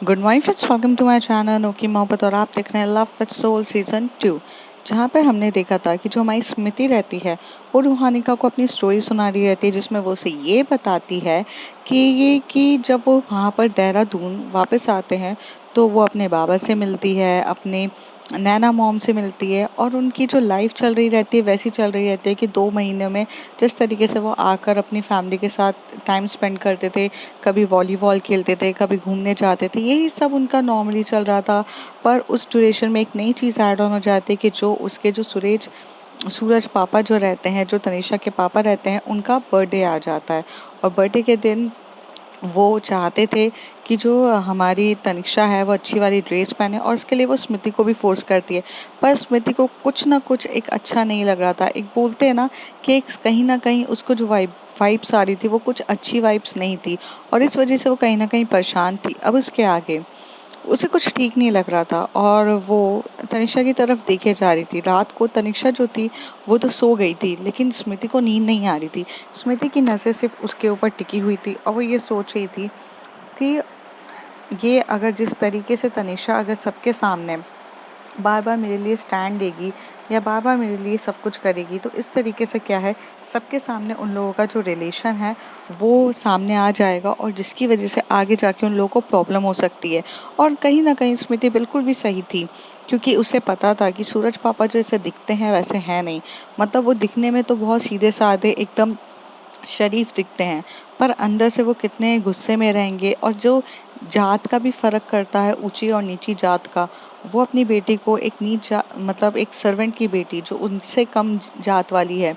Good morning friends, welcome to my channel नोकी मोहब्बत। और आप देख रहे हैं लव विद सोल सीजन 2, जहाँ पर हमने देखा था कि जो हमारी स्मृति रहती है वो रूहानिका को अपनी स्टोरी सुना रही रहती है, जिसमें वो उसे ये बताती है कि जब वो वहाँ पर देहरादून वापस आते हैं तो वो अपने बाबा से मिलती है, अपने नैना मॉम से मिलती है, और उनकी जो लाइफ चल रही रहती है वैसी चल रही रहती है कि 2 महीने में जिस तरीके से वो आकर अपनी फैमिली के साथ टाइम स्पेंड करते थे, कभी वॉलीबॉल खेलते थे, कभी घूमने जाते थे, यही सब उनका नॉर्मली चल रहा था। पर उस ड्यूरेशन में एक नई चीज़ ऐड ऑन हो जाती है कि जो उसके जो सूरज पापा जो रहते हैं, जो तनिषा के पापा रहते हैं, उनका बर्थडे आ जाता है। और बर्थडे के दिन वो चाहते थे कि जो हमारी तनिषा है वो अच्छी वाली ड्रेस पहने, और उसके लिए वो स्मृति को भी फोर्स करती है। पर स्मृति को कुछ ना कुछ एक अच्छा नहीं लग रहा था। एक बोलते हैं ना कि एक कहीं ना कहीं उसको जो वाइब्स आ रही थी वो कुछ अच्छी वाइब्स नहीं थी, और इस वजह से वो कहीं ना कहीं परेशान थी। अब उसके आगे उसे कुछ ठीक नहीं लग रहा था, और वो तनिषा की तरफ देखे जा रही थी। रात को तनिषा जो थी वो तो सो गई थी, लेकिन स्मृति को नींद नहीं आ रही थी। स्मृति की नज़र सिर्फ उसके ऊपर टिकी हुई थी, और वो ये सोच रही थी कि ये अगर जिस तरीके से तनिषा अगर सबके सामने बार बार मेरे लिए स्टैंड लेगी या बार बार मेरे लिए सब कुछ करेगी, तो इस तरीके से क्या है, सबके सामने उन लोगों का जो रिलेशन है वो सामने आ जाएगा, और जिसकी वजह से आगे जाके उन लोगों को प्रॉब्लम हो सकती है। और कहीं ना कहीं स्मृति बिल्कुल भी सही थी, क्योंकि उसे पता था कि सूरज पापा जैसे दिखते हैं वैसे हैं नहीं। मतलब वो दिखने में तो बहुत सीधे साधे एकदम शरीफ दिखते हैं, पर अंदर से वो कितने गुस्से में रहेंगे। और जो जात का भी फर्क करता है, ऊंची और नीची जात का, वो अपनी बेटी को एक मतलब एक सर्वेंट की बेटी जो उनसे कम जात वाली है,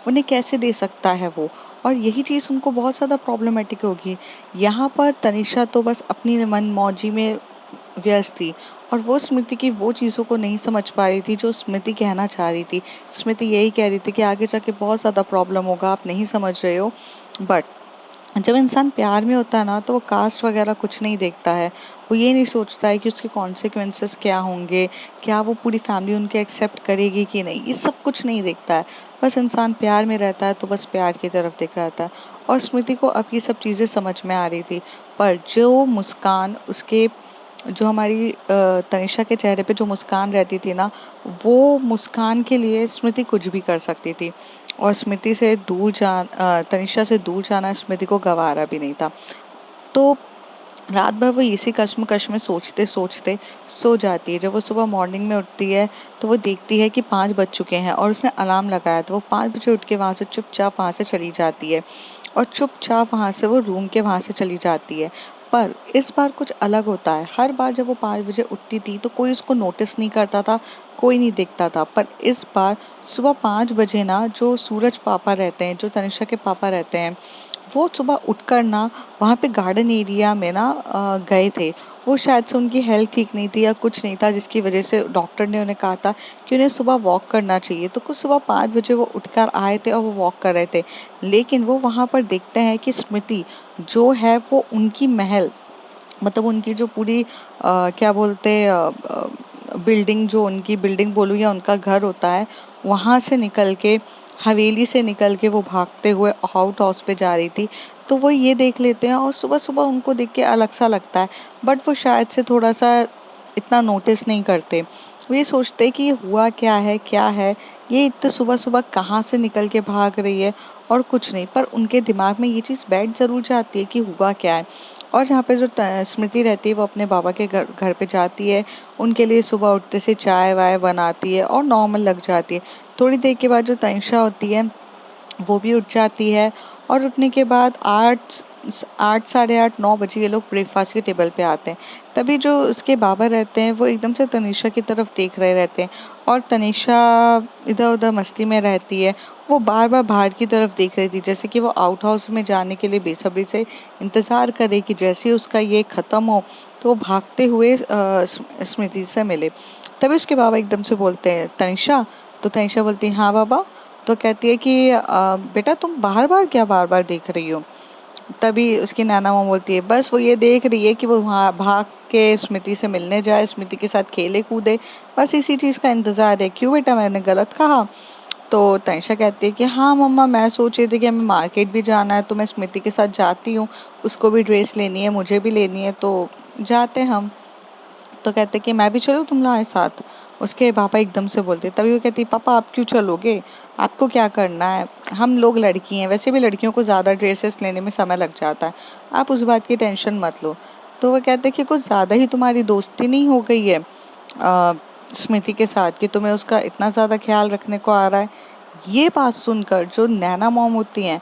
उन्हें कैसे दे सकता है वो। और यही चीज़ उनको बहुत ज़्यादा प्रॉब्लमेटिक होगी। यहाँ पर तनिषा तो बस अपनी मन मौजी में व्यस्त थी, और वो स्मृति की वो चीज़ों को नहीं समझ पा रही थी जो स्मृति कहना चाह रही थी। स्मृति यही कह रही थी कि आगे जाके बहुत ज़्यादा प्रॉब्लम होगा, आप नहीं समझ रहे हो। बट जब इंसान प्यार में होता है ना, तो वो कास्ट वगैरह कुछ नहीं देखता है। वो ये नहीं सोचता है कि उसके कॉन्सिक्वेंसेस क्या होंगे, क्या वो पूरी फैमिली उनके एक्सेप्ट करेगी कि नहीं, ये सब कुछ नहीं देखता है। बस इंसान प्यार में रहता है तो बस प्यार की तरफ देख रहता है। और स्मृति को अब ये सब चीज़ें समझ में आ रही थी। पर जो मुस्कान उसके जो हमारी तनिषा के चेहरे पे जो मुस्कान रहती थी ना, वो मुस्कान के लिए स्मृति कुछ भी कर सकती थी। और तनिषा से दूर जाना स्मृति को गवारा भी नहीं था। तो रात भर वो इसी कश्मकश में सोचते सोचते सो जाती है। जब वो सुबह मॉर्निंग में उठती है तो वो देखती है कि 5 बज चुके हैं, और उसने अलार्म लगाया, तो वो 5 बजे उठ के वहाँ से चुपचाप वहाँ से चली जाती है, और चुपचाप वहाँ से वो रूम के वहाँ से चली जाती है। पर इस बार कुछ अलग होता है। हर बार जब वो 5 बजे उठती थी तो कोई उसको नोटिस नहीं करता था, कोई नहीं देखता था। पर इस बार सुबह 5 बजे ना, जो सूरज पापा रहते हैं, जो तनिषा के पापा रहते हैं, वो सुबह उठकर ना वहाँ पे गार्डन एरिया में ना गए थे। वो शायद से उनकी हेल्थ ठीक नहीं थी या कुछ नहीं था, जिसकी वजह से डॉक्टर ने उन्हें कहा था कि उन्हें सुबह वॉक करना चाहिए। तो कुछ सुबह 5 बजे वो उठकर आए थे और वो वॉक कर रहे थे। लेकिन वो वहाँ पर देखते हैं कि स्मृति जो है वो उनकी महल, मतलब उनकी जो पूरी क्या बोलते बिल्डिंग, जो उनकी बिल्डिंग बोलूँ या उनका घर होता है, वहाँ से निकल के, हवेली से निकल के वो भागते हुए आउट हाउस पे जा रही थी। तो वो ये देख लेते हैं, और सुबह सुबह उनको देख के अलग सा लगता है। बट वो शायद से थोड़ा सा इतना नोटिस नहीं करते। वो ये सोचते कि ये हुआ क्या है, क्या है, ये इतने सुबह सुबह कहाँ से निकल के भाग रही है, और कुछ नहीं। पर उनके दिमाग में ये चीज़ बैठ ज़रूर जाती है कि हुआ क्या है। और जहाँ पे जो स्मृति रहती है वो अपने बाबा के घर घर पे जाती है, उनके लिए सुबह उठते से चाय वाय बनाती है और नॉर्मल लग जाती है। थोड़ी देर के बाद जो तनिषा होती है वो भी उठ जाती है, और उठने के बाद 8 साढ़े 8 9 बजे ये लोग ब्रेकफास्ट के टेबल पे आते हैं। तभी जो उसके बाबा रहते हैं वो एकदम से तनिषा की तरफ देख रहे रहते हैं, और तनिषा इधर उधर मस्ती में रहती है। वो बार बार बाहर की तरफ देख रही थी, जैसे कि वो आउट हाउस में जाने के लिए बेसब्री से इंतजार करे कि जैसे ही उसका ये खत्म हो तो वो भागते हुए स्मृति से मिले। तभी उसके बाबा एकदम से बोलते हैं, तनिषा। तो तनिषा बोलती है, हाँ बाबा। तो कहती है कि बेटा तुम बार बार क्या बार बार देख रही हो। तभी उसकी नाना माँ बोलती है, बस वो ये देख रही है कि वो वहाँ भाग के स्मृति से मिलने जाए, स्मृति के साथ खेले कूदे, बस इसी चीज़ का इंतजार है। क्यों बेटा, मैंने गलत कहा? तो तनिषा कहती है कि हाँ मम्मा, मैं सोच रही थी कि हमें मार्केट भी जाना है, तो मैं स्मृति के साथ जाती हूँ, उसको भी ड्रेस लेनी है, मुझे भी लेनी है, तो जाते हम, तो कहते कि मैं भी चलूँ तुम्हारे साथ। उसके पापा एकदम से बोलते, तभी वो कहती पापा आप क्यों चलोगे, आपको क्या करना है, हम लोग लड़की हैं, वैसे भी लड़कियों को ज़्यादा ड्रेसेस लेने में समय लग जाता है, आप उस बात की टेंशन मत लो। तो वो कहते कि कुछ ज़्यादा ही तुम्हारी दोस्ती नहीं हो गई है स्मृति के साथ कि तुम्हें उसका इतना ज़्यादा ख्याल रखने को आ रहा है। ये बात सुनकर जो नैना मॉम होती हैं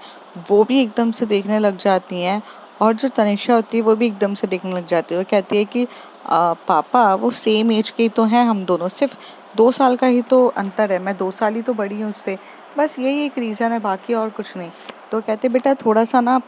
वो भी एकदम से देखने लग जाती हैं, और जो तनिषा होती है वो भी एकदम से देखने लग जाती है। वो कहती है कि पापा वो सेम एज के ही तो हैं हम दोनों, सिर्फ 2 साल का ही तो अंतर है, मैं 2 साल ही तो बड़ी हूँ उससे, बस यही एक रीज़न है, बाकी और कुछ नहीं। तो कहते बेटा थोड़ा सा ना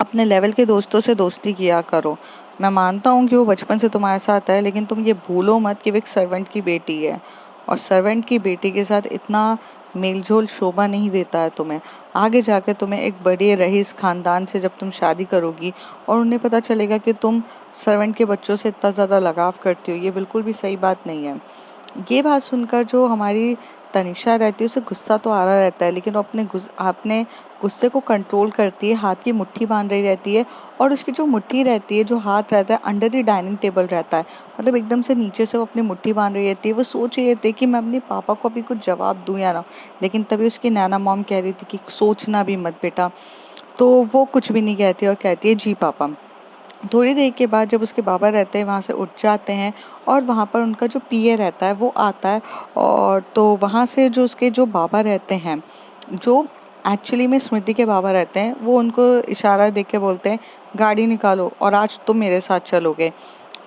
अपने लेवल के दोस्तों से दोस्ती किया करो। मैं मानता हूँ कि वो बचपन से तुम्हारे साथ है, लेकिन तुम ये भूलो मत कि वो एक सर्वेंट की बेटी है, और सर्वेंट की बेटी के साथ इतना मेलजोल शोभा नहीं देता है तुम्हें। आगे जाकर तुम्हें एक बड़े रईस खानदान से जब तुम शादी करोगी और उन्हें पता चलेगा कि तुम सर्वेंट के बच्चों से इतना ज़्यादा लगाव करती हो, ये बिल्कुल भी सही बात नहीं है। ये बात सुनकर जो हमारी तनिषा रहती है उसे गुस्सा तो आ रहा रहता है, लेकिन वो अपने गुस्से को कंट्रोल करती है, हाथ की मुट्ठी बांध रही रहती है, और उसकी जो मुट्ठी रहती है, जो हाथ रहता है अंडर द डाइनिंग टेबल रहता है, मतलब एकदम से नीचे से वो अपनी मुट्ठी बांध रही रहती है। वो सोच रही रहती है कि मैं अपने पापा को अभी कुछ जवाब दूं या ना, लेकिन तभी उसकी नैना मॉम कह रही थी कि सोचना भी मत बेटा। तो वो कुछ भी नहीं कहती और कहती है जी पापा। थोड़ी देर के बाद जब उसके बाबा रहते हैं वहाँ से उठ जाते हैं, और वहाँ पर उनका जो पीए रहता है वो आता है, और तो वहाँ से जो उसके जो बाबा रहते हैं, जो एक्चुअली में स्मृति के बाबा रहते हैं, वो उनको इशारा देके के बोलते हैं गाड़ी निकालो और आज तुम मेरे साथ चलोगे।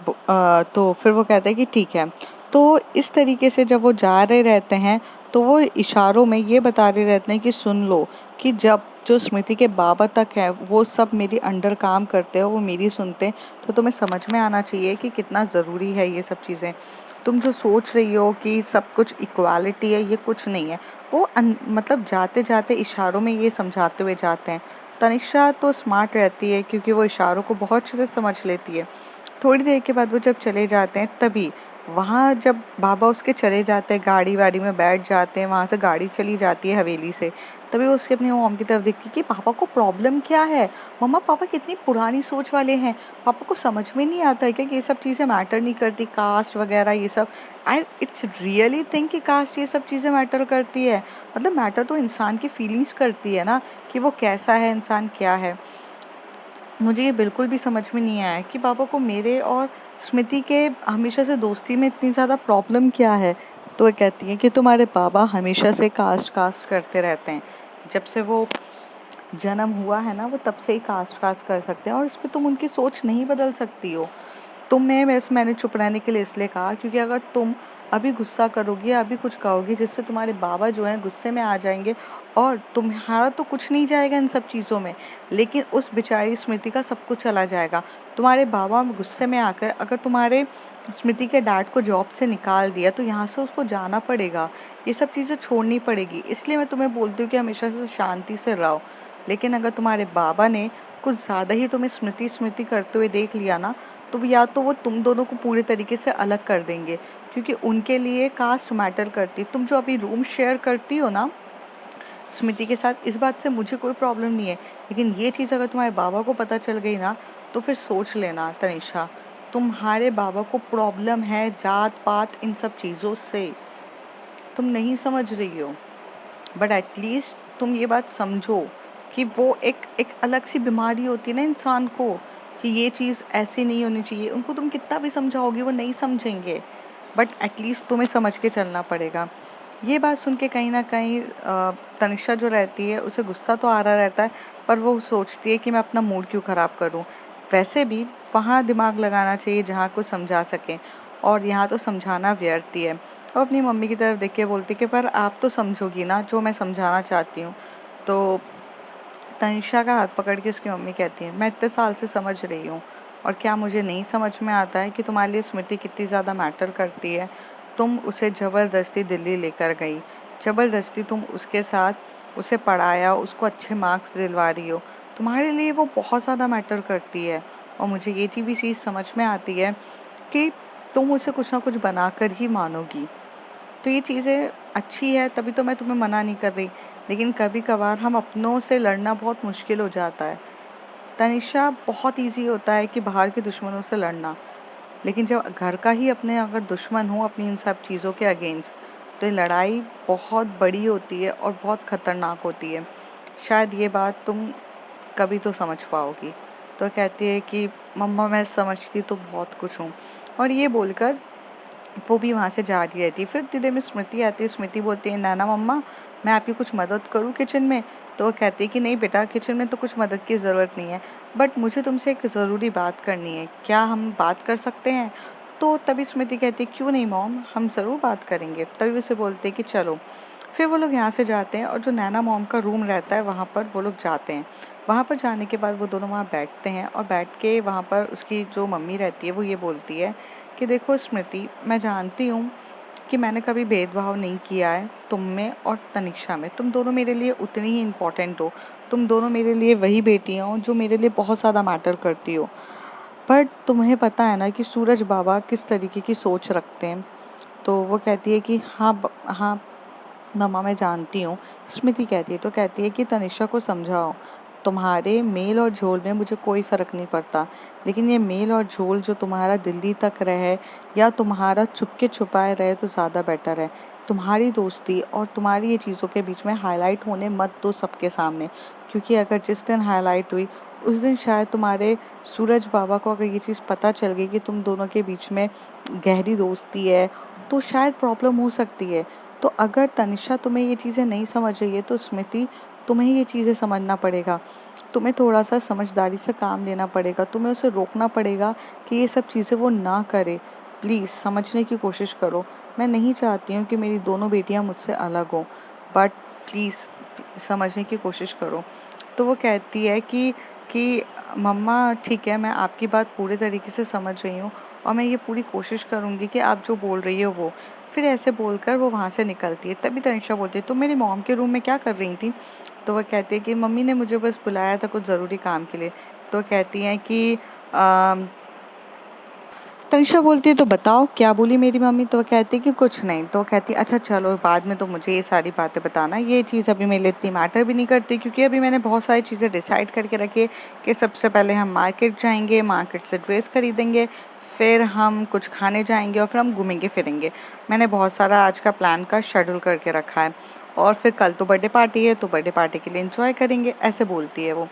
तो फिर वो कहते हैं कि ठीक है। तो इस तरीके से जब वो जा रहे रहते हैं तो वो इशारों में ये बता रहे रहते हैं कि सुन लो कि जब जो स्मृति के बाबा तक है वो सब मेरी अंडर काम करते हैं, वो मेरी सुनते हैं, तो तुम्हें समझ में आना चाहिए कि कितना ज़रूरी है ये सब चीज़ें। तुम जो सोच रही हो कि सब कुछ इक्वालिटी है, ये कुछ नहीं है। वो मतलब जाते जाते इशारों में ये समझाते हुए जाते हैं। तनिषा तो स्मार्ट रहती है क्योंकि वो इशारों को बहुत अच्छे से समझ लेती है। थोड़ी देर के बाद वो जब चले जाते हैं, तभी वहाँ जब बाबा उसके चले जाते हैं, गाड़ी वाड़ी में बैठ जाते हैं, वहाँ से गाड़ी चली जाती है हवेली से, तभी वो उसकी अपनी मॉम की तरफ देखती कि पापा को प्रॉब्लम क्या है। मम्मा पापा कितनी पुरानी सोच वाले हैं, पापा को समझ में नहीं आता है क्या कि ये सब चीज़ें मैटर नहीं करती, कास्ट वगैरह ये सब। आई इट्स रियली थिंक कि कास्ट ये सब चीज़ें मैटर करती है, मतलब मैटर तो इंसान की फीलिंग्स करती है ना, कि वो कैसा है इंसान, क्या है। मुझे ये बिल्कुल भी समझ में नहीं आया कि पापा को मेरे और स्मृति के हमेशा से दोस्ती में इतनी ज़्यादा प्रॉब्लम क्या है। तो वो कहती है कि तुम्हारे पापा हमेशा से कास्ट कास्ट करते रहते हैं, जब से वो जन्म हुआ है ना वो तब से ही कास्ट कास्ट कर सकते हैं, और इस पे तुम उनकी सोच नहीं बदल सकती हो। तुम्हें वैसे मैंने चुप रहने के लिए इसलिए कहा क्योंकि अगर तुम अभी गुस्सा करोगी या अभी कुछ कहोगी जिससे तुम्हारे बाबा जो हैं गुस्से में आ जाएंगे, और तुम्हारा तो कुछ नहीं जाएगा इन सब चीज़ों में, लेकिन उस बेचारी स्मृति का सब कुछ चला जाएगा। तुम्हारे बाबा गुस्से में आकर अगर तुम्हारे स्मृति के डैड को जॉब से निकाल दिया तो यहाँ से उसको जाना पड़ेगा, ये सब चीज़ें छोड़नी पड़ेगी। इसलिए मैं तुम्हें बोलती हूँ कि हमेशा से शांति से रहो। लेकिन अगर तुम्हारे बाबा ने कुछ ज़्यादा ही तुम्हें स्मृति स्मृति करते हुए देख लिया ना, तो या तो वो तुम दोनों को पूरे तरीके से अलग कर देंगे, क्योंकि उनके लिए कास्ट मैटर करती है। तुम जो अभी रूम शेयर करती हो ना स्मृति के साथ, इस बात से मुझे कोई प्रॉब्लम नहीं है, लेकिन ये चीज़ अगर तुम्हारे बाबा को पता चल गई ना, तो फिर सोच लेना तनिषा, तुम्हारे बाबा को प्रॉब्लम है जात पात इन सब चीज़ों से। तुम नहीं समझ रही हो, बट एटलीस्ट तुम ये बात समझो कि वो एक एक अलग सी बीमारी होती है ना इंसान को, कि ये चीज़ ऐसी नहीं होनी चाहिए। उनको तुम कितना भी समझाओगे वो नहीं समझेंगे, बट एटलीस्ट तुम्हें समझ के चलना पड़ेगा। ये बात सुन के कहीं ना कहीं तनिषा जो रहती है उसे गुस्सा तो आ रहा रहता है, पर वो सोचती है कि मैं अपना मूड क्यों ख़राब करूं। वैसे भी वहाँ दिमाग लगाना चाहिए जहाँ को समझा सकें, और यहाँ तो समझाना व्यर्थ ही है। वो अपनी मम्मी की तरफ देख के बोलती कि पर आप तो समझोगी ना जो मैं समझाना चाहती हूँ। तो तनिषा का हाथ पकड़ के उसकी मम्मी कहती है मैं इतने साल से समझ रही हूँ, और क्या मुझे नहीं समझ में आता है कि तुम्हारे लिए स्मृति कितनी ज़्यादा मैटर करती है। तुम उसे ज़बरदस्ती दिल्ली लेकर गई, ज़बरदस्ती तुम उसके साथ उसे पढ़ाया, उसको अच्छे मार्क्स दिलवा रही हो, तुम्हारे लिए वो बहुत ज़्यादा मैटर करती है। और मुझे ये भी चीज़ समझ में आती है कि तुम उसे कुछ ना कुछ बनाकर ही मानोगी। तो ये चीज़ें अच्छी है, तभी तो मैं तुम्हें मना नहीं कर रही, लेकिन कभी कभार हम अपनों से लड़ना बहुत मुश्किल हो जाता है। तनिषा, बहुत ईज़ी होता है कि बाहर के दुश्मनों से लड़ना, लेकिन जब घर का ही अपने अगर दुश्मन हो अपनी इन सब चीज़ों के अगेंस्ट, तो ये लड़ाई बहुत बड़ी होती है और बहुत खतरनाक होती है। शायद ये बात तुम कभी तो समझ पाओगी। तो कहती है कि मम्मा मैं समझती तो बहुत कुछ हूँ, और ये बोलकर वो भी वहाँ से जा रही रहती है। फिर धीरे में स्मृति आती है। स्मृति बोलती है, नाना मम्मा मैं आपकी कुछ मदद करूँ किचन में? तो वो कहती है कि नहीं बेटा, किचन में तो कुछ मदद की ज़रूरत नहीं है, बट मुझे तुमसे एक ज़रूरी बात करनी है, क्या हम बात कर सकते हैं? तो तभी स्मृति कहती है, क्यों नहीं मॉम, हम ज़रूर बात करेंगे। तभी उसे बोलते हैं कि चलो। फिर वो लोग यहाँ से जाते हैं और जो नैना मॉम का रूम रहता है वहाँ पर वो लोग जाते हैं। वहाँ पर जाने के बाद वो दोनों वहाँ बैठते हैं और बैठ के वहाँ पर उसकी जो मम्मी रहती है वो ये बोलती है कि देखो स्मृति, मैं जानती हूँ कि मैंने कभी भेदभाव नहीं किया है तुम में और तनिषा में। तुम दोनों मेरे लिए उतनी ही इम्पोर्टेंट हो। तुम दोनों मेरे लिए वही बेटियाँ हो जो मेरे लिए बहुत ज़्यादा मैटर करती हो। पर तुम्हें पता है ना कि सूरज बाबा किस तरीके की सोच रखते हैं? तो वो कहती है कि हाँ मम्मा मैं जानती हूँ। स्मृति कहती है, तो कहती है कि तनिषा को समझाओ, तुम्हारे मेल और झोल में मुझे कोई फर्क नहीं पड़ता, लेकिन ये मेल और झोल जो तुम्हारा दिल्ली तक रहे या तुम्हारा चुपके छुपाए रहे तो ज़्यादा बेटर है। तुम्हारी दोस्ती और तुम्हारी ये चीज़ों के बीच में हाईलाइट होने मत दो सबके सामने, क्योंकि अगर जिस दिन हाईलाइट हुई उस दिन शायद तुम्हारे सूरज बाबा को अगर ये चीज़ पता चल गई कि तुम दोनों के बीच में गहरी दोस्ती है, तो शायद प्रॉब्लम हो सकती है। तो अगर तनिषा तुम्हें ये चीज़ें नहीं समझ रही है तो स्मृति तुम्हें ये चीज़ें समझना पड़ेगा। तुम्हें थोड़ा सा समझदारी से काम लेना पड़ेगा। तुम्हें उसे रोकना पड़ेगा कि ये सब चीज़ें वो ना करे। प्लीज़ समझने की कोशिश करो। मैं नहीं चाहती हूँ कि मेरी दोनों बेटियाँ मुझसे अलग हों, बट प्लीज़ समझने की कोशिश करो। तो वो कहती है कि मम्मा ठीक है, मैं आपकी बात पूरे तरीके से समझ रही हूँ और मैं ये पूरी कोशिश करूँगी कि आप जो बोल रही हो वो। फिर ऐसे बोलकर वो वहाँ से निकलती है। तभी तनिषा बोलती है, तुम मेरी मॉम के रूम में क्या कर रही थी? तो वह कहती है कि मम्मी ने मुझे बस बुलाया था कुछ ज़रूरी काम के लिए। तो कहती हैं कि तनिषा बोलती है, तो बताओ क्या बोली मेरी मम्मी? तो वो कहती है कि कुछ नहीं। तो वो कहती है, अच्छा चलो बाद में तो मुझे ये सारी बातें बताना, ये चीज़ अभी मेरे लिए इतनी मैटर भी नहीं करती, क्योंकि अभी मैंने बहुत सारी चीज़ें डिसाइड करके रखी है कि सबसे पहले हम मार्केट जाएंगे, मार्केट से ड्रेस खरीदेंगे, फिर हम कुछ खाने जाएंगे और फिर हम घूमेंगे फिरेंगे। मैंने बहुत सारा आज का प्लान का शेड्यूल करके रखा है, और फिर कल तो बर्थडे पार्टी है तो बर्थडे पार्टी के लिए इंजॉय करेंगे, ऐसे बोलती है वो।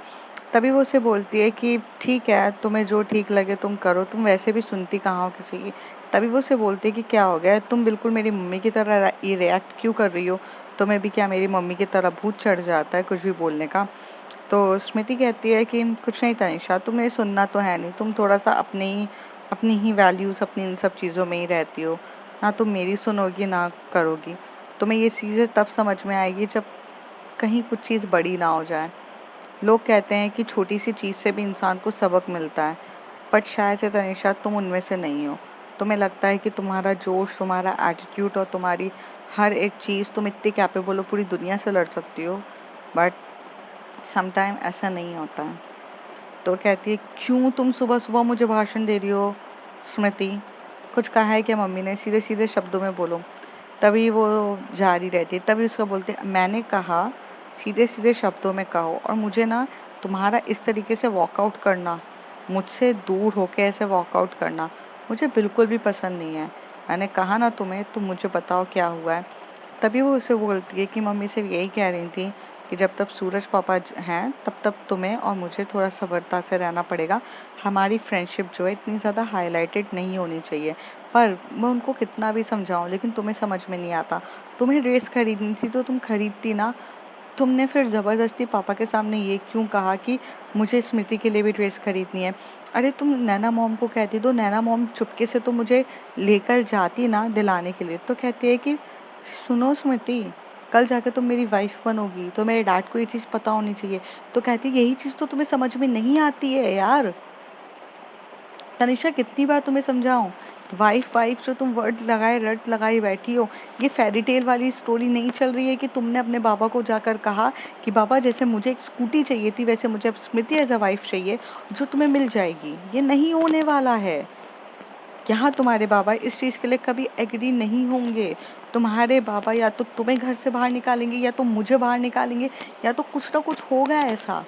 तभी वो उसे बोलती है कि ठीक है, तुम्हें जो ठीक लगे तुम करो, तुम वैसे भी सुनती कहाँ हो किसी की। तभी वो उसे बोलती है कि क्या हो गया, तुम बिल्कुल मेरी मम्मी की तरह ये रिएक्ट क्यों कर रही हो? तुम्हें भी क्या मेरी मम्मी की तरह भूत चढ़ जाता है कुछ भी बोलने का? तो स्मृति कहती है कि कुछ नहीं तनिषा, तुम्हें सुनना तो है नहीं, तुम थोड़ा सा अपनी ही वैल्यूज़ अपनी इन सब चीज़ों में ही रहती हो, ना तुम मेरी सुनोगी ना करोगी। तुम्हें ये चीज़ें तब समझ में आएगी जब कहीं कुछ चीज़ बड़ी ना हो जाए। लोग कहते हैं कि छोटी सी चीज़ से भी इंसान को सबक मिलता है, बट शायद से तनिषा तुम उनमें से नहीं हो। तुम्हें लगता है कि तुम्हारा जोश, तुम्हारा एटीट्यूड और तुम्हारी हर एक चीज़, तुम इतनी कैपेबल हो, पूरी दुनिया से लड़ सकती हो, बट समटाइम ऐसा नहीं होता है। तो कहती है, क्यों तुम सुबह सुबह मुझे भाषण दे रही हो स्मृति? कुछ कहा है क्या मम्मी ने? सीधे सीधे शब्दों में बोलो। तभी वो जारी रहती है। तभी उसका बोलते, मैंने कहा सीधे सीधे शब्दों में कहो, और मुझे ना तुम्हारा इस तरीके से वॉकआउट करना, मुझसे दूर होके ऐसे वॉकआउट करना मुझे बिल्कुल भी पसंद नहीं है। मैंने कहा ना तुम्हें, तुम मुझे बताओ क्या हुआ है। तभी वो उसे बोलती है कि मम्मी सिर्फ यही कह रही थी कि जब तक सूरज पापा हैं तब तक तुम्हें और मुझे थोड़ा सब्रता से रहना पड़ेगा। हमारी फ्रेंडशिप जो है इतनी ज़्यादा हाईलाइटेड नहीं होनी चाहिए। पर मैं उनको कितना भी समझाऊं लेकिन तुम्हें समझ में नहीं आता। तुम्हें ड्रेस खरीदनी थी तो तुम खरीदती ना। तुमने फिर ज़बरदस्ती पापा के सामने ये क्यों कहा कि मुझे स्मृति के लिए भी ड्रेस खरीदनी है? अरे तुम नैना मॉम को कहती तो नैना मॉम चुपके से तो मुझे लेकर जाती ना दिलाने के लिए। तो कहती है कि सुनो स्मृति, कल जाके तुम मेरी वाइफ बनोगी तो मेरे डैड को ये चीज़ पता होनी चाहिए। तो कहती है, यही चीज़ तो तुम्हें समझ में नहीं आती है यार। तनिषा कितनी बार तुम्हें समझाऊं? वाइफ वाइफ जो तुम वर्ड लगाए रट लगाई बैठी हो, ये फेरी टेल वाली स्टोरी नहीं चल रही है कि तुमने अपने बाबा को जाकर कहा कि बाबा जैसे मुझे एक स्कूटी चाहिए थी वैसे मुझे अब स्मृति एज अ वाइफ चाहिए जो तुम्हें मिल जाएगी। ये नहीं होने वाला है। यहाँ तुम्हारे बाबा इस चीज़ के लिए कभी एग्री नहीं होंगे। तुम्हारे बाबा या तो तुम्हें घर से बाहर निकालेंगे या तो मुझे बाहर निकालेंगे, या तो कुछ ना कुछ होगा ऐसा।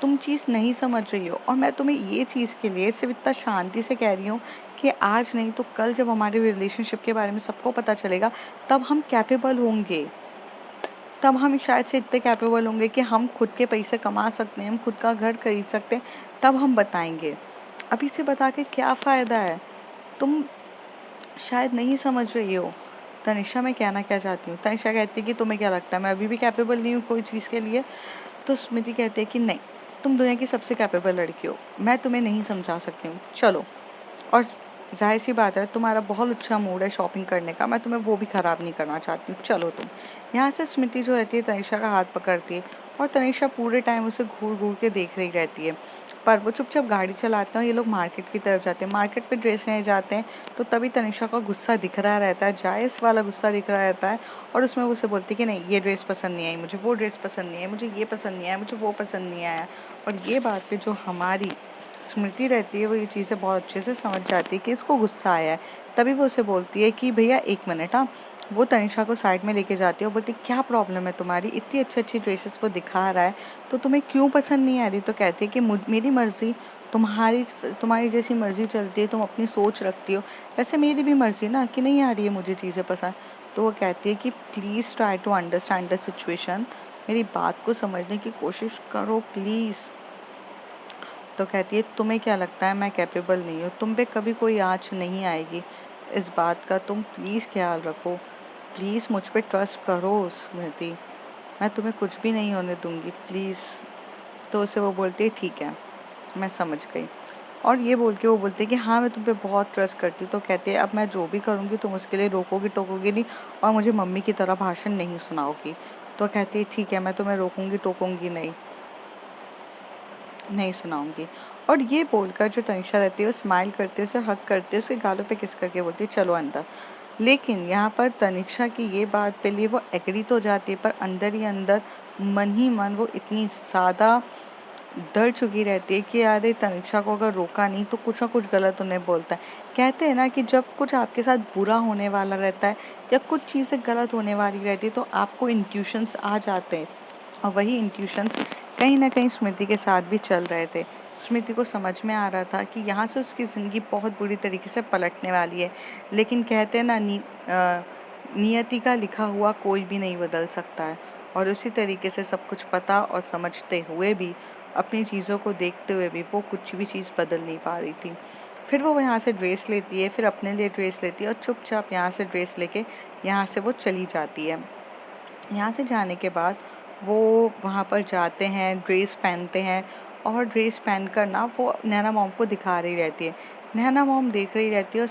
तुम चीज़ नहीं समझ रही हो, और मैं तुम्हें ये चीज़ के लिए सिर्फ इतना शांति से कह रही हूँ कि आज नहीं तो कल जब हमारे रिलेशनशिप के बारे में सबको पता चलेगा, तब हम कैपेबल होंगे, तब हम शायद से इतने कैपेबल होंगे कि हम खुद के पैसे कमा सकते हैं, हम खुद का घर खरीद सकते हैं, तब हम बताएंगे। अभी से बता के क्या फ़ायदा है? तुम शायद नहीं समझ रही हो। तनिषा, मैं कहना क्या चाहती हूँ। तनिषा कहती है कि तुम्हें क्या लगता है मैं अभी भी कैपेबल नहीं हूँ कोई चीज़ के लिए? तो स्मृति कहती है कि नहीं, तुम दुनिया की सबसे कैपेबल लड़की हो, मैं तुम्हें नहीं समझा सकती हूँ, चलो। और जाहिर सी बात है, तुम्हारा बहुत अच्छा मूड है शॉपिंग करने का, मैं तुम्हें वो भी ख़राब नहीं करना चाहती हूँ, चलो तुम। यहाँ से स्मृति जो रहती है तनिषा का हाथ पकड़ती है, और तनिषा पूरे टाइम उसे घूर घूर के देख रही रहती है। पर वो चुपचाप गाड़ी चलाते हैं, ये लोग मार्केट की तरफ जाते हैं, मार्केट पे ड्रेस लेने जाते हैं। तो तभी तनिषा का गुस्सा दिख रहा रहता है, जायज़ वाला गुस्सा दिख रहा रहता है, और उसमें वो उसे बोलती है कि नहीं, ये ड्रेस पसंद नहीं आई मुझे, वो ड्रेस पसंद नहीं आई मुझे, ये पसंद नहीं आया मुझे, वो पसंद नहीं आया। और ये बात पे जो हमारी स्मृति रहती है वो ये चीज़ें बहुत अच्छे से समझ जाती है कि इसको गुस्सा आया है। तभी वो उसे बोलती है कि भैया एक मिनट, हाँ। वो तनिषा को साइड में लेके जाती है और बोलती है क्या प्रॉब्लम है तुम्हारी, इतनी अच्छी अच्छी ड्रेसेस वो दिखा रहा है, तो तुम्हें क्यों पसंद नहीं आ रही? तो कहती है कि मेरी मर्जी, तुम्हारी तुम्हारी जैसी मर्जी चलती है, तुम अपनी सोच रखती हो, वैसे मेरी भी मर्जी ना कि नहीं आ रही है मुझे चीज़ें पसंद। तो वो कहती है कि please try to understand the situation, मेरी बात को समझने की कोशिश करो प्लीज़। तो कहती है तुम्हें क्या लगता है मैं कैपेबल नहीं हूँ? तुम पे कभी कोई आँच नहीं आएगी, इस बात का तुम प्लीज़ ख्याल रखो, प्लीज़ मुझ पे ट्रस्ट करो स्मृति, मैं तुम्हें कुछ भी नहीं होने दूंगी प्लीज़। तो उसे वो बोलती है ठीक है, मैं समझ गई। और ये बोल के वो बोलती है कि हाँ मैं तुम पे बहुत ट्रस्ट करती हूँ। तो कहते हैं अब मैं जो भी करूँगी तुम उसके लिए रोकोगी टोकोगी नहीं, और मुझे मम्मी की तरह भाषण नहीं सुनाओगी। तो कहती है ठीक है, मैं तुम्हें रोकूंगी टोकूंगी नहीं, नहीं सुनाऊंगी। और ये बोलकर जो तनिषा रहती है वो स्माइल करती है, उसे हग करती है, उसके गालों पे किस करके बोलती है चलो अंदर। लेकिन यहाँ पर तनिषा की ये बात पे लिए वो एग्री तो जाती है, पर अंदर ही अंदर मन ही मन वो इतनी ज़्यादा डर चुकी रहती है कि यार तनिषा को अगर रोका नहीं तो कुछ ना कुछ गलत उन्हें बोलता है। कहते हैं ना कि जब कुछ आपके साथ बुरा होने वाला रहता है या कुछ चीज़ें गलत होने वाली रहती है तो आपको इंट्यूशंस आ जाते हैं, और वही इंट्यूशंस कहीं ना कहीं स्मृति के साथ भी चल रहे थे। स्मृति को समझ में आ रहा था कि यहाँ से उसकी ज़िंदगी बहुत बुरी तरीके से पलटने वाली है, लेकिन कहते हैं ना नियति का लिखा हुआ कोई भी नहीं बदल सकता है। और उसी तरीके से सब कुछ पता और समझते हुए भी, अपनी चीज़ों को देखते हुए भी वो कुछ भी चीज़ बदल नहीं पा रही थी। फिर वो यहाँ से ड्रेस लेती है, फिर अपने लिए ड्रेस लेती है और चुपचाप यहाँ से ड्रेस लेके यहाँ से वो चली जाती है। यहाँ से जाने के बाद वो वहाँ पर जाते हैं, ड्रेस पहनते हैं, और ड्रेस पहनकर ना वो नैना मॉम को दिखा रही रहती है। नैना मॉम देख रही रहती है और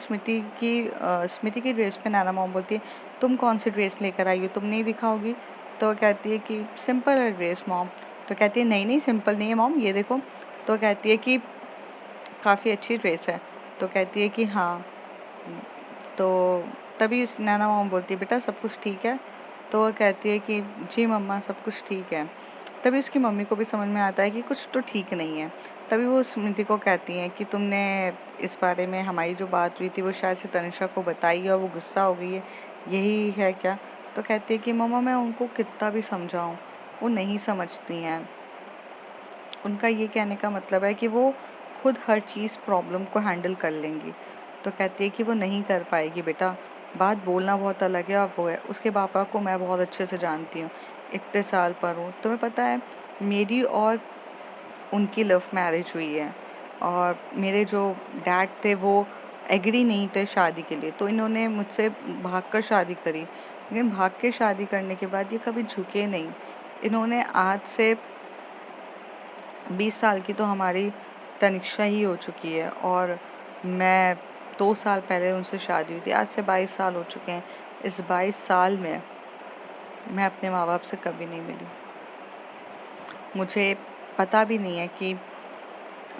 स्मृति की ड्रेस पे नैना मॉम बोलती है तुम कौन सी ड्रेस लेकर आई हो, तुम नहीं दिखाओगी? तो वो कहती है कि सिंपल है ड्रेस मॉम। तो कहती है नहीं नहीं सिंपल नहीं है मॉम, ये देखो। तो कहती है कि काफ़ी अच्छी ड्रेस है। तो कहती है कि हाँ। तो तभी नैना मॉम बोलती है बेटा सब कुछ ठीक है? तो वो कहती है कि जी मम्मा सब कुछ ठीक है। तभी उसकी मम्मी को भी समझ में आता है कि कुछ तो ठीक नहीं है। तभी वो स्मृति को कहती हैं कि तुमने इस बारे में हमारी जो बात हुई थी वो शायद से तनिषा को बताई और वो गुस्सा हो गई है, यही है क्या? तो कहती है कि मम्मा मैं उनको कितना भी समझाऊं वो नहीं समझती हैं, उनका ये कहने का मतलब है कि वो खुद हर चीज़ प्रॉब्लम को हैंडल कर लेंगी। तो कहती है कि वो नहीं कर पाएगी बेटा, बात बोलना बहुत अलग है और वो है, उसके पापा को मैं बहुत अच्छे से जानती हूँ, इतने साल पर हूँ। तुम्हें पता है मेरी और उनकी लव मैरिज हुई है, और मेरे जो डैड थे वो एग्री नहीं थे शादी के लिए, तो इन्होंने मुझसे भागकर शादी करी। लेकिन भाग के शादी करने के बाद ये कभी झुके नहीं। इन्होंने आज से 20 साल की तो हमारी तनिषा ही हो चुकी है, और मैं 2 साल पहले उनसे शादी हुई थी, आज से 22 साल हो चुके हैं। इस 22 साल में मैं अपने माँ बाप से कभी नहीं मिली। मुझे पता भी नहीं है कि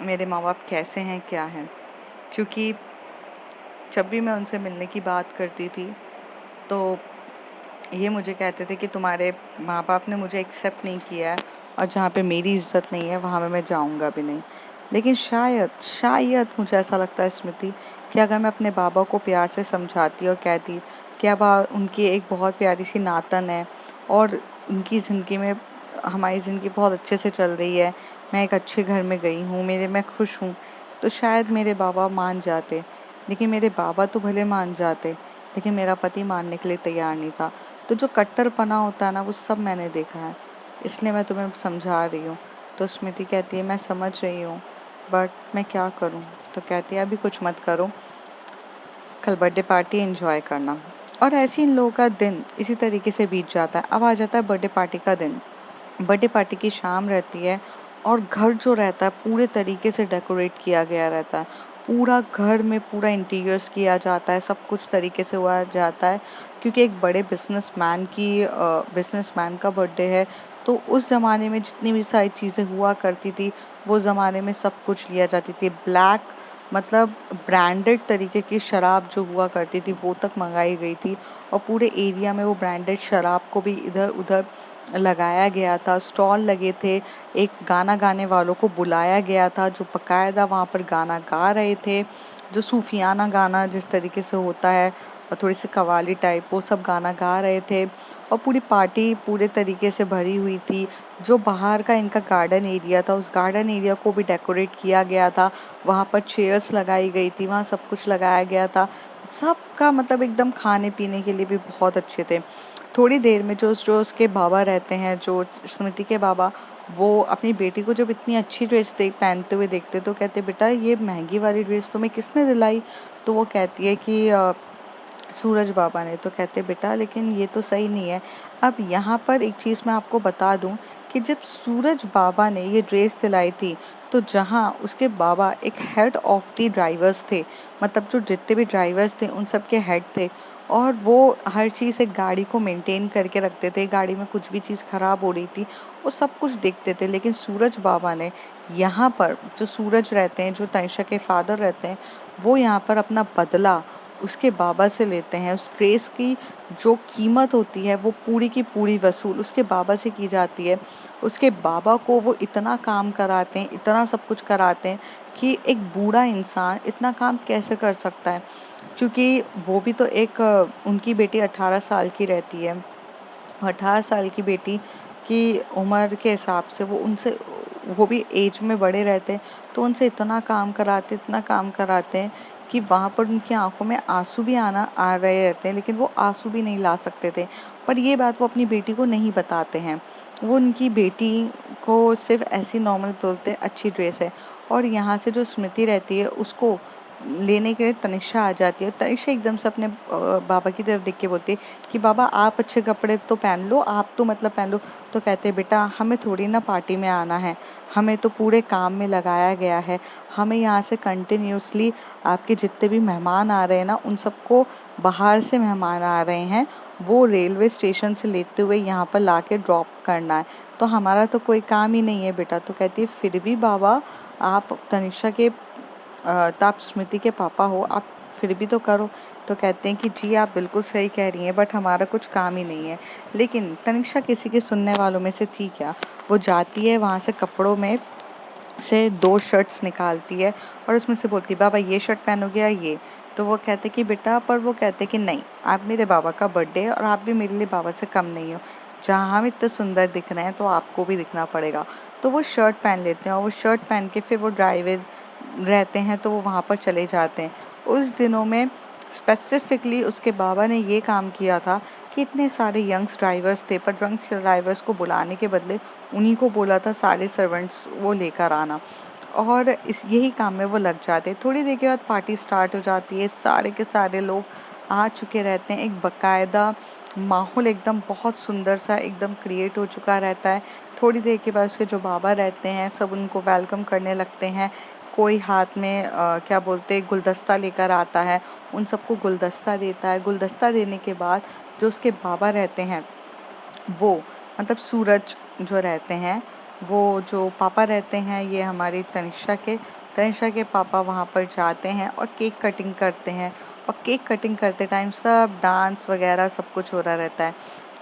मेरे माँ बाप कैसे हैं क्या हैं, क्योंकि जब भी मैं उनसे मिलने की बात करती थी तो ये मुझे कहते थे कि तुम्हारे माँ बाप ने मुझे एक्सेप्ट नहीं किया है, और जहाँ पे मेरी इज्जत नहीं है वहाँ पे मैं जाऊँगा भी नहीं। लेकिन शायद शायद मुझे ऐसा लगता है स्मृति कि अगर मैं अपने बाबा को प्यार से समझाती और कहती कि अब उनकी एक बहुत प्यारी सी नातन है और उनकी ज़िंदगी में हमारी ज़िंदगी बहुत अच्छे से चल रही है, मैं एक अच्छे घर में गई हूँ, मैं खुश हूँ, तो शायद मेरे बाबा मान जाते। लेकिन मेरे बाबा तो भले मान जाते, लेकिन मेरा पति मानने के लिए तैयार नहीं था। तो जो कट्टरपना होता है ना, वो सब मैंने देखा है, इसलिए मैं तुम्हें समझा रही हूँ। तो स्मृति कहती है, मैं समझ रही हूँ, बट मैं क्या करूँ? तो कहती है, अभी कुछ मत करो, कल बर्थडे पार्टी एंजॉय करना। और ऐसे ही इन लोगों का दिन इसी तरीके से बीत जाता है। अब आ जाता है बर्थडे पार्टी का दिन। बर्थडे पार्टी की शाम रहती है और घर जो रहता है पूरे तरीके से डेकोरेट किया गया रहता है। पूरा घर में पूरा इंटीरियर्स किया जाता है, सब कुछ तरीके से हुआ जाता है, क्योंकि एक बड़े बिजनेसमैन का बर्थडे है। तो उस ज़माने में जितनी भी सारी चीज़ें हुआ करती थी, वो ज़माने में सब कुछ लिया जाती थी। ब्लैक मतलब ब्रांडेड तरीके की शराब जो हुआ करती थी, वो तक मंगाई गई थी। और पूरे एरिया में वो ब्रांडेड शराब को भी इधर उधर लगाया गया था, स्टॉल लगे थे, एक गाना गाने वालों को बुलाया गया था जो बकायदा वहाँ पर गाना गा रहे थे, जो सूफियाना गाना जिस तरीके से होता है और थोड़ी सी कव्वाली टाइप, वो सब गाना गा रहे थे। और पूरी पार्टी पूरे तरीके से भरी हुई थी। जो बाहर का इनका गार्डन एरिया था, उस गार्डन एरिया को भी डेकोरेट किया गया था। वहाँ पर चेयर्स लगाई गई थी, वहाँ सब कुछ लगाया गया था। सबका मतलब एकदम खाने पीने के लिए भी बहुत अच्छे थे। थोड़ी देर में जो जो उसके बाबा रहते हैं, जो स्मृति के बाबा, वो अपनी बेटी को जब इतनी अच्छी ड्रेस पहनते हुए देखते, तो कहते, बेटा ये महंगी वाली ड्रेस तुम्हें किसने दिलाई? तो वो कहती है कि सूरज बाबा ने। तो कहते, बेटा लेकिन ये तो सही नहीं है। अब यहाँ पर एक चीज़ मैं आपको बता दूँ कि जब सूरज बाबा ने ये ड्रेस दिलाई थी, तो जहाँ उसके बाबा एक हेड ऑफ द ड्राइवर्स थे, मतलब जो जितने भी ड्राइवर्स थे उन सब के हेड थे, और वो हर चीज़ एक गाड़ी को मेंटेन करके रखते थे। गाड़ी में कुछ भी चीज़ खराब हो रही थी, वो सब कुछ देखते थे। लेकिन सूरज बाबा ने यहाँ पर, जो सूरज रहते हैं, जो तनिषा के फादर रहते हैं, वो यहाँ पर अपना बदला उसके बाबा से लेते हैं। उस ड्रेस की जो कीमत होती है, वो पूरी की पूरी वसूल उसके बाबा से की जाती है। उसके बाबा को वो इतना काम कराते हैं, इतना सब कुछ कराते हैं कि एक बूढ़ा इंसान इतना काम कैसे कर सकता है? क्योंकि वो भी तो एक उनकी बेटी 18 साल की रहती है। 18 साल की बेटी की उम्र के हिसाब से वो भी एज में बड़े रहते हैं, तो उनसे इतना काम कराते हैं कि वहाँ पर उनकी आंखों में आंसू भी आ रहे रहते हैं, लेकिन वो आंसू भी नहीं ला सकते थे। पर ये बात वो अपनी बेटी को नहीं बताते हैं। वो उनकी बेटी को सिर्फ ऐसी नॉर्मल बोलते हैं, अच्छी ड्रेस है। और यहाँ से जो स्मृति रहती है, उसको लेने के लिए तनिषा आ जाती है। तनिषा एकदम से अपने बाबा की तरफ देख के बोलती है कि बाबा आप अच्छे कपड़े तो पहन लो, आप तो मतलब पहन लो। तो कहते हैं, बेटा हमें थोड़ी ना पार्टी में आना है, हमें तो पूरे काम में लगाया गया है। हमें यहाँ से कंटिन्यूसली आपके जितने भी मेहमान आ रहे हैं ना, उन सबको, बाहर से मेहमान आ रहे हैं, वो रेलवे स्टेशन से लेते हुए यहाँ पर ला के ड्रॉप करना है। तो हमारा तो कोई काम ही नहीं है बेटा। तो कहती है, फिर भी बाबा आप तनिषा के तो आप स्मृति के पापा हो, आप फिर भी तो करो। तो कहते हैं कि जी आप बिल्कुल सही कह रही हैं, बट हमारा कुछ काम ही नहीं है। लेकिन तनिषा किसी के सुनने वालों में से थी क्या? वो जाती है वहाँ से, कपड़ों में से 2 शर्ट्स निकालती है और उसमें से बोलती है, बाबा ये शर्ट पहनोगे या ये? तो वो कहते कि बेटा, पर वो कहते कि नहीं, आप मेरे बाबा का बर्थडे है और आप भी मेरे लिए बाबा से कम नहीं हो। जहाँ हम इतने सुंदर दिख रहे हैं, तो आपको भी दिखना पड़ेगा। तो वो शर्ट पहन लेते हैं और वो शर्ट पहन के फिर वो ड्राइवर रहते हैं, तो वो वहाँ पर चले जाते हैं। उस दिनों में स्पेसिफिकली उसके बाबा ने ये काम किया था कि इतने सारे यंग्स ड्राइवर्स थे, पर यंग्स ड्राइवर्स को बुलाने के बदले उन्हीं को बोला था सारे सर्वेंट्स वो लेकर आना, और इस यही काम में वो लग जाते। थोड़ी देर के बाद पार्टी स्टार्ट हो जाती है, सारे के सारे लोग आ चुके रहते हैं। एक बकायदा माहौल एकदम बहुत सुंदर सा एकदम क्रिएट हो चुका रहता है। थोड़ी देर के बाद उसके जो बाबा रहते हैं, सब उनको वेलकम करने लगते हैं। कोई हाथ में क्या बोलते हैं, गुलदस्ता लेकर आता है, उन सबको गुलदस्ता देता है। गुलदस्ता देने के बाद जो उसके बाबा रहते हैं, वो मतलब सूरज जो रहते हैं, वो जो पापा रहते हैं, ये हमारी तनिषा के पापा वहाँ पर जाते हैं और केक कटिंग करते हैं। और केक कटिंग करते टाइम सब डांस वगैरह सब कुछ हो रहा रहता है।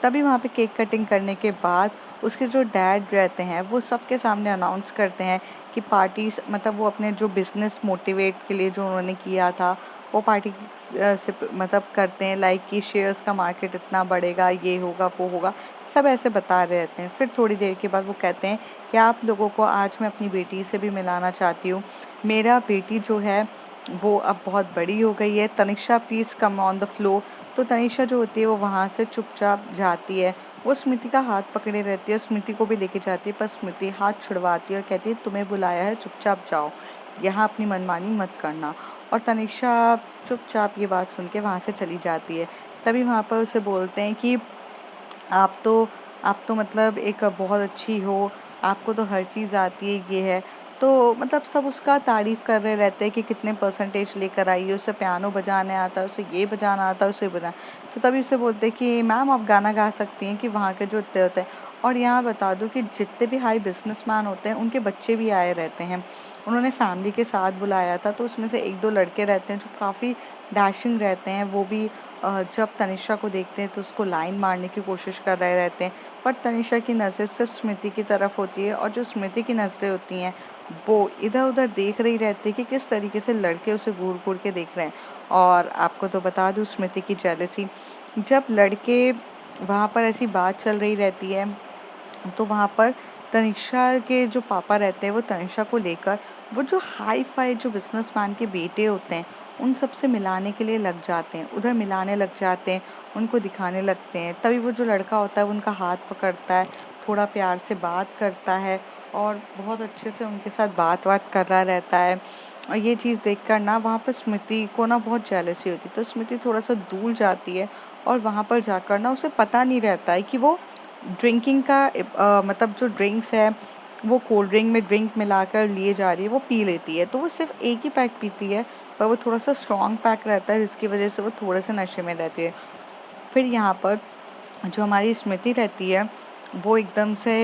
तभी वहाँ पे केक कटिंग करने के बाद उसके जो डैड रहते हैं, वो सबके सामने अनाउंस करते हैं कि पार्टी, मतलब वो अपने जो बिजनेस मोटिवेट के लिए जो उन्होंने किया था, वो पार्टी से मतलब करते हैं, लाइक कि शेयर्स का मार्केट इतना बढ़ेगा, ये होगा वो होगा। सब ऐसे बता रहे रहते हैं। फिर थोड़ी देर के बाद वो कहते हैं कि आप लोगों को आज मैं अपनी बेटी से भी मिलाना चाहती हूँ। मेरा बेटी जो है वो अब बहुत बड़ी हो गई है। Tanisha please come on the floor. तो तनिषा जो होती है वो वहाँ से चुपचाप जाती है। वो स्मृति का हाथ पकड़े रहती है, स्मृति को भी लेके जाती है, पर स्मृति हाथ छुड़वाती है और कहती है तुम्हें बुलाया है, चुपचाप जाओ, यहाँ अपनी मनमानी मत करना। और तनिषा चुपचाप ये बात सुन के वहाँ से चली जाती है। तभी वहाँ पर उसे बोलते हैं कि आप तो मतलब एक बहुत अच्छी हो, आपको तो हर चीज़ आती है, ये है। तो मतलब सब उसका तारीफ़ कर रहे रहते हैं कि कितने परसेंटेज लेकर आई है, उसे पियानो बजाने आता है, उसे ये बजाना आता है, उसे बजा। तो तभी उसे बोलते हैं कि मैम आप गाना गा सकती हैं कि वहाँ के जो इतने होते हैं। और यहाँ बता दूँ कि जितने भी हाई बिजनेसमैन होते हैं उनके बच्चे भी आए रहते हैं। उन्होंने फैमिली के साथ बुलाया था, तो उसमें से एक दो लड़के रहते हैं जो काफ़ी डैशिंग रहते हैं। वो भी जब तनिषा को देखते हैं तो उसको लाइन मारने की कोशिश कर रहे रहते हैं, पर तनिषा की नज़र सिर्फ स्मृति की तरफ होती है और जो स्मृति की नज़रें होती हैं वो इधर उधर देख रही रहती है कि किस तरीके से लड़के उसे घूर घूर के देख रहे हैं। और आपको तो बता दूँ स्मृति की जेलसी, जब लड़के वहाँ पर ऐसी बात चल रही रहती है तो वहाँ पर तनिषा के जो पापा रहते हैं वो तनिषा को लेकर वो जो हाई फाई जो बिजनेसमैन के बेटे होते हैं उन सब से मिलाने के लिए लग जाते हैं, उधर मिलाने लग जाते हैं, उनको दिखाने लगते हैं। तभी वो जो लड़का होता है वो उनका हाथ पकड़ता है, थोड़ा प्यार से बात करता है और बहुत अच्छे से उनके साथ बात कर रहा रहता है। और ये चीज़ देखकर ना वहाँ पर स्मृति को ना बहुत जेलसी होती है, तो स्मृति थोड़ा सा दूर जाती है और वहाँ पर जाकर ना उसे पता नहीं रहता है कि वो ड्रिंकिंग का मतलब जो ड्रिंक्स है वो कोल्ड ड्रिंक में ड्रिंक मिलाकर लिए जा रही है, वो पी लेती है। तो वो सिर्फ एक ही पैक पीती है, पर वो थोड़ा सा स्ट्रॉन्ग पैक रहता है जिसकी वजह से वो थोड़े से नशे में रहती है। फिर यहाँ पर जो हमारी स्मृति रहती है वो एकदम से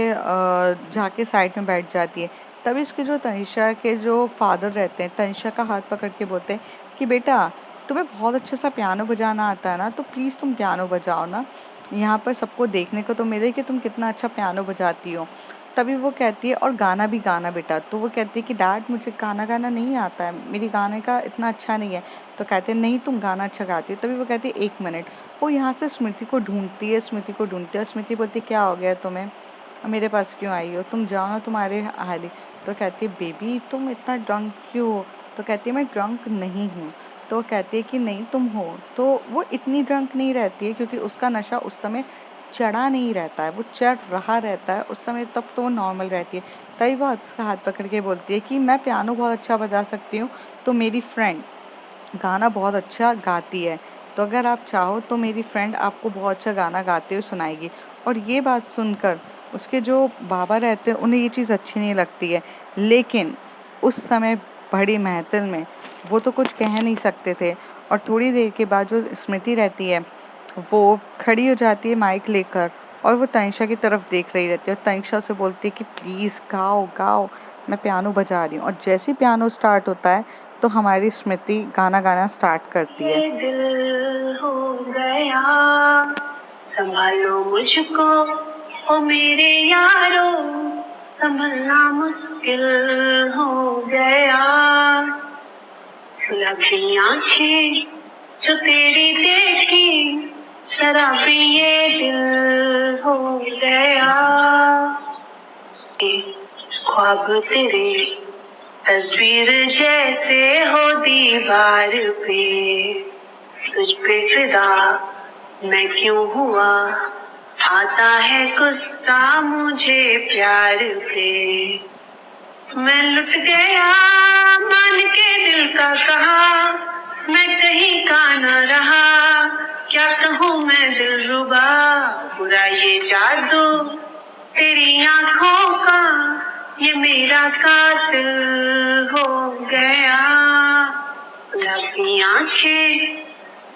जाके साइड में बैठ जाती है। तभी उसके जो तनिषा के जो फादर रहते हैं तनिषा का हाथ पकड़ के बोलते हैं कि बेटा तुम्हें बहुत अच्छा सा पियानो बजाना आता है ना, तो प्लीज़ तुम पियानो बजाओ ना, यहाँ पर सबको देखने को तो मिले कि तुम कितना अच्छा पियानो बजाती हो। तभी वो कहती है और गाना भी गाना बेटा। तो वो कहती है कि डैड मुझे गाना गाना नहीं आता है, मेरी गाने का इतना अच्छा नहीं है। तो कहते हैं नहीं तुम गाना अच्छा गाती हो। तभी वो कहती है एक मिनट। वो यहाँ से स्मृति को ढूंढती है, स्मृति को ढूंढती है और स्मृति बोलती है क्या हो गया तुम्हें, मेरे पास क्यों आई हो, तुम जाओ ना तुम्हारे हाली। तो कहती है बेबी तुम इतना ड्रंक क्यों हो। तो कहती है मैं ड्रंक नहीं हूँ। तो कहती है कि नहीं तुम हो। तो वो इतनी ड्रंक नहीं रहती है क्योंकि उसका नशा उस समय चढ़ा नहीं रहता है, वो चढ़ रहा रहता है उस समय, तब तो वो नॉर्मल रहती है। तभी वो उसका हाथ पकड़ के बोलती है कि मैं पियानो बहुत अच्छा बजा सकती हूँ, तो मेरी फ्रेंड गाना बहुत अच्छा गाती है, तो अगर आप चाहो तो मेरी फ्रेंड आपको बहुत अच्छा गाना गाते हुए सुनाएगी। और ये बात सुनकर उसके जो बाबा रहते हैं उन्हें ये चीज़ अच्छी नहीं लगती है, लेकिन उस समय बड़ी महफिल में वो तो कुछ कह नहीं सकते थे। और थोड़ी देर के बाद जो स्मृति रहती है वो खड़ी हो जाती है माइक लेकर और वो तनिषा की तरफ देख रही रहती है और तनिषा से बोलती है कि प्लीज़ गाओ गाओ, मैं पियानो बजा रही हूँ। और जैसे ही पियानो स्टार्ट होता है तो हमारी स्मृति गाना गाना स्टार्ट करती है। ये दिल हो गया संभालो मुझको ओ मेरे यारो, संभलना मुश्किल हो गया। लगी आंखें जो तेरी देखी, शराबी ये दिल हो गया। एक ख्वाब तेरे तस्वीर जैसे हो दीवार पे, तुझ पे फिदा मैं क्यों हुआ, आता है गुस्सा मुझे प्यार पे। मैं लुट गया मान के दिल का कहा, मैं कहीं का न रहा, क्या कहूँ मैं दिलरुबा, बुरा ये जादू तेरी आंखों का, ये मेरा कातिल हो गया। लगी आंखें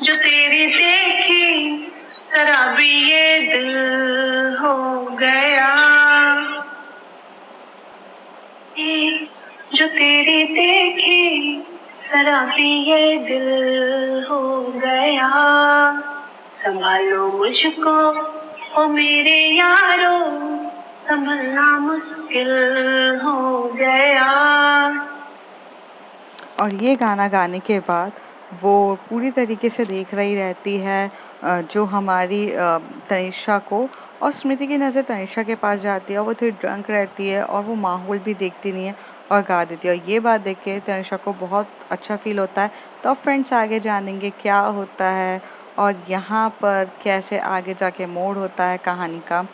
जो तेरी देखी, शराबी ये दिल हो गया। जो तेरी देखी, शराबी ये दिल हो गया। संभालो मुझको ओ मेरे यारो, संभलना मुश्किल हो गया। और ये गाना गाने के बाद वो पूरी तरीके से देख रही रहती है जो हमारी तनिषा को, और स्मृति की नज़र तनिषा के पास जाती है और वो थोड़ी ड्रंक रहती है और वो माहौल भी देखती नहीं है और गा देती है। और ये बात देख के तनिषा को बहुत अच्छा फील होता है। तो अब फ्रेंड्स आगे जानेंगे क्या होता है और यहाँ पर कैसे आगे जाके मोड़ होता है कहानी का,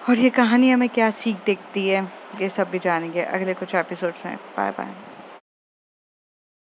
और ये कहानी हमें क्या सीख देती है, ये सब भी जानेंगे अगले कुछ एपिसोड्स में। Bye bye.